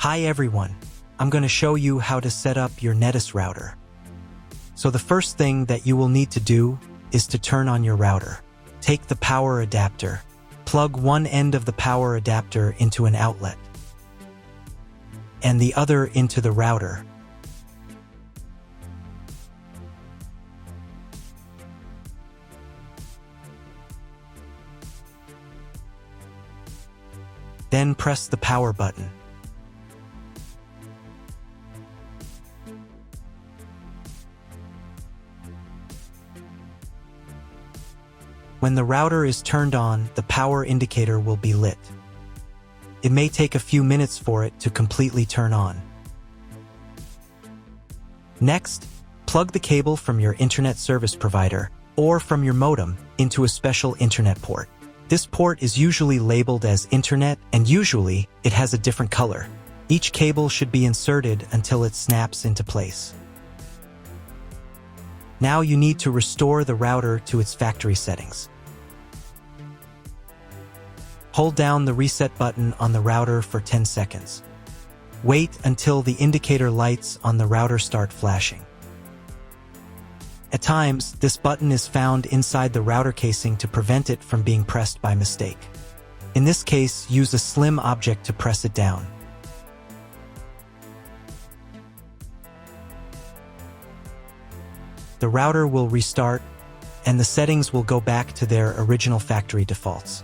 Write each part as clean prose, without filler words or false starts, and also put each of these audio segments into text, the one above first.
Hi everyone, I'm going to show you how to set up your Netis router. So the first thing that you will need to do is to turn on your router. Take the power adapter. Plug one end of the power adapter into an outlet and the other into the router. Then press the power button. When the router is turned on, the power indicator will be lit. It may take a few minutes for it to completely turn on. Next, plug the cable from your internet service provider or from your modem into a special internet port. This port is usually labeled as Internet, and usually it has a different color. Each cable should be inserted until it snaps into place. Now you need to restore the router to its factory settings. Hold down the reset button on the router for 10 seconds. Wait until the indicator lights on the router start flashing. At times, this button is found inside the router casing to prevent it from being pressed by mistake. In this case, use a slim object to press it down. The router will restart, and the settings will go back to their original factory defaults.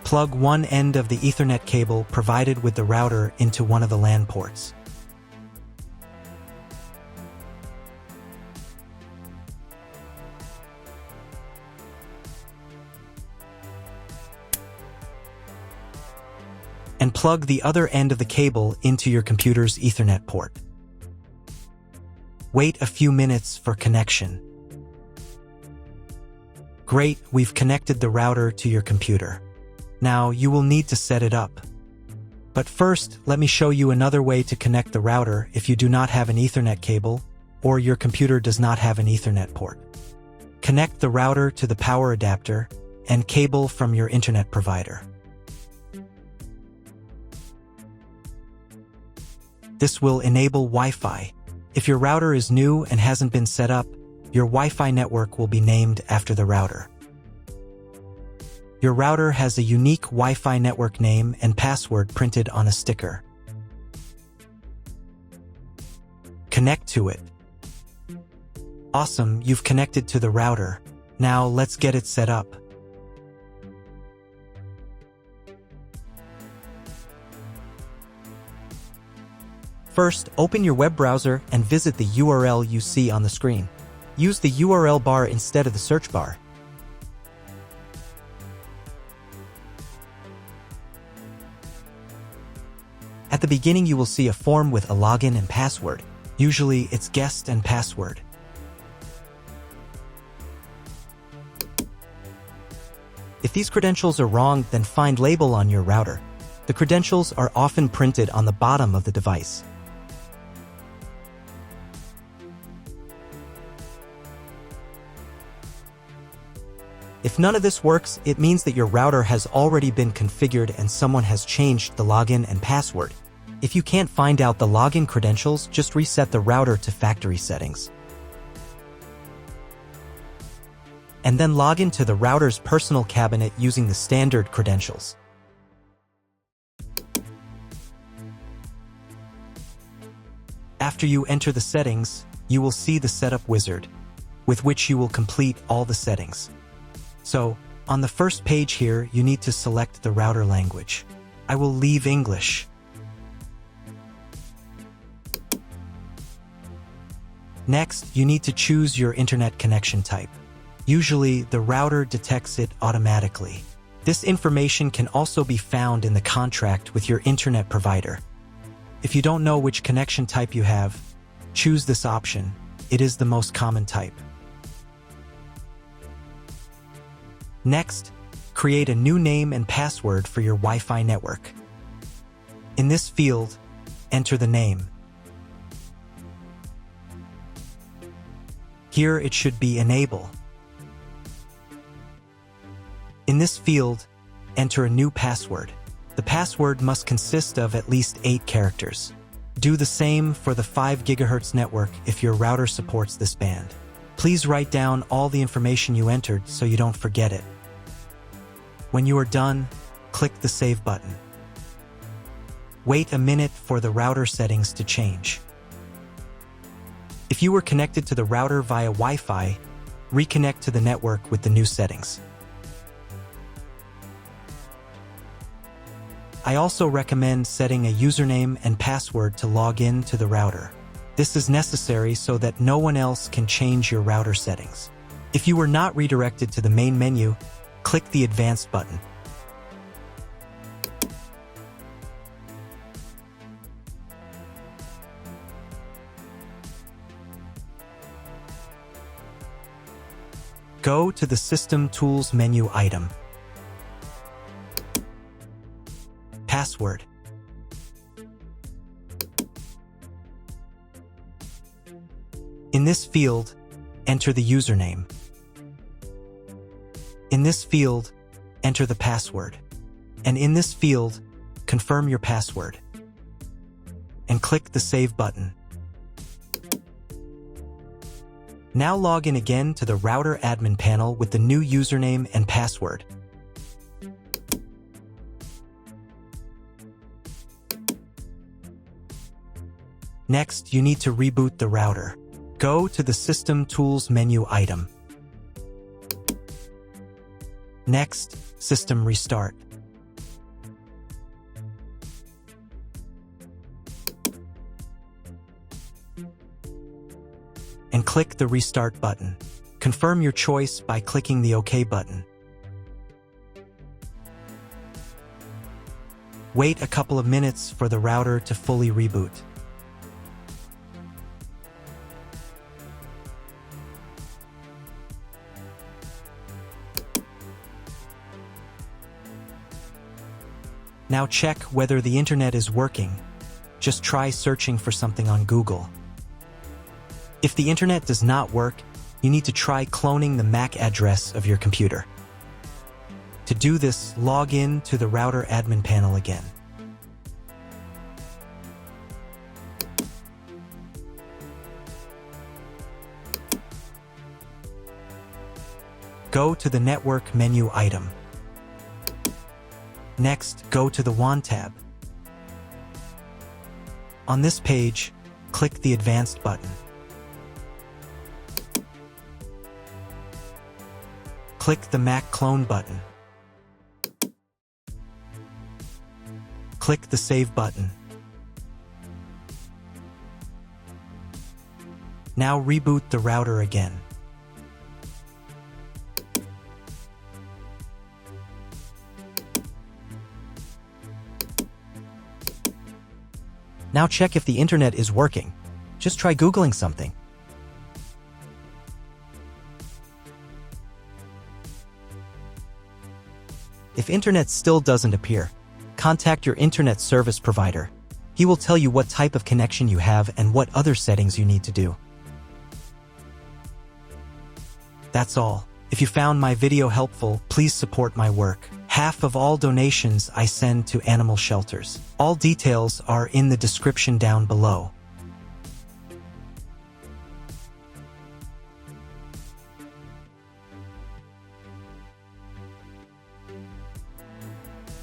Plug one end of the Ethernet cable provided with the router into one of the LAN ports. And plug the other end of the cable into your computer's Ethernet port. Wait a few minutes for connection. Great, we've connected the router to your computer. Now you will need to set it up. But first, let me show you another way to connect the router if you do not have an Ethernet cable or your computer does not have an Ethernet port. Connect the router to the power adapter and cable from your internet provider. This will enable Wi-Fi. If your router is new and hasn't been set up, your Wi-Fi network will be named after the router. Your router has a unique Wi-Fi network name and password printed on a sticker. Connect to it. Awesome, you've connected to the router. Now let's get it set up. First, open your web browser and visit the URL you see on the screen. Use the URL bar instead of the search bar. At the beginning, you will see a form with a login and password. Usually, it's guest and password. If these credentials are wrong, then find label on your router. The credentials are often printed on the bottom of the device. If none of this works, it means that your router has already been configured and someone has changed the login and password. If you can't find out the login credentials, just reset the router to factory settings. And then log into the router's personal cabinet using the standard credentials. After you enter the settings, you will see the setup wizard, with which you will complete all the settings. So, on the first page here, you need to select the router language. I will leave English. Next, you need to choose your internet connection type. Usually, the router detects it automatically. This information can also be found in the contract with your internet provider. If you don't know which connection type you have, choose this option. It is the most common type. Next, create a new name and password for your Wi-Fi network. In this field, enter the name. Here it should be Enable. In this field, enter a new password. The password must consist of at least 8 characters. Do the same for the 5 GHz network if your router supports this band. Please write down all the information you entered so you don't forget it. When you are done, click the Save button. Wait a minute for the router settings to change. If you were connected to the router via Wi-Fi, reconnect to the network with the new settings. I also recommend setting a username and password to log in to the router. This is necessary so that no one else can change your router settings. If you were not redirected to the main menu, click the Advanced button. Go to the System Tools menu item. Password. In this field, enter the username. In this field, enter the password. And in this field, confirm your password. And click the Save button. Now log in again to the router admin panel with the new username and password. Next, you need to reboot the router. Go to the System Tools menu item. Next, System Restart. And click the Restart button. Confirm your choice by clicking the OK button. Wait a couple of minutes for the router to fully reboot. Now check whether the internet is working. Just try searching for something on Google. If the internet does not work, you need to try cloning the MAC address of your computer. To do this, log in to the router admin panel again. Go to the Network menu item. Next, go to the WAN tab. On this page, click the Advanced button. Click the MAC Clone button. Click the Save button. Now reboot the router again. Now check if the internet is working. Just try Googling something. If internet still doesn't appear, contact your internet service provider. He will tell you what type of connection you have and what other settings you need to do. That's all. If you found my video helpful, please support my work. Half of all donations I send to animal shelters. All details are in the description down below.